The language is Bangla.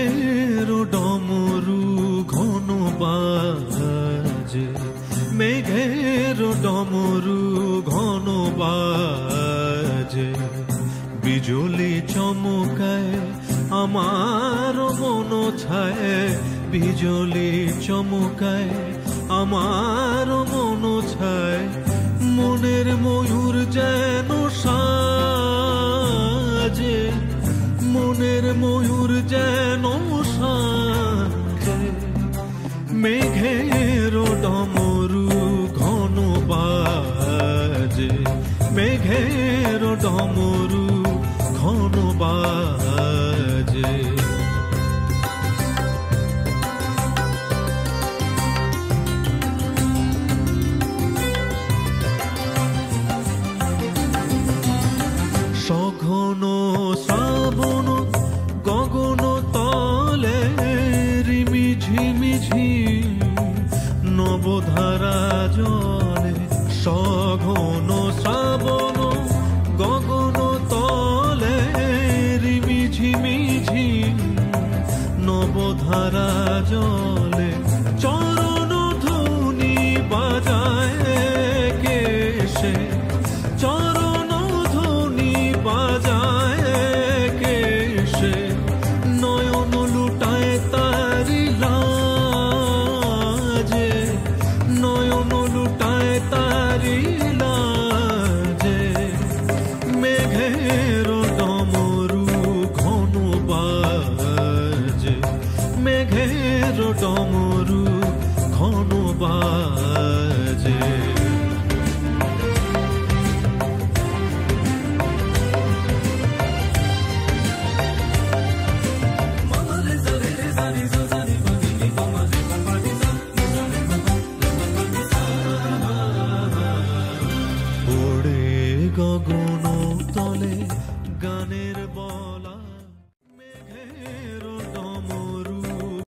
মেঘের ডমরু ঘন বাজে, মেঘের ডমরু ঘন বাজে, বিজুলি চমকায় আমার মন ছায়, বিজুলি চমকায় আমার মন ছায়, মনের ময়ূর যেন সাজে, মনের ময়ূর যেন সাজে, মেঘের ডমরু ঘন বাজে, মেঘের ডমরু ঘন বাজে। সঘন শ্রাবণ গগন তলে রিমি ঝিমি ঝিম নবধারা জলে, সঘন শ্রাবণ গগন তলে রিমি ঝিমি ঝিম নবধারা জলে,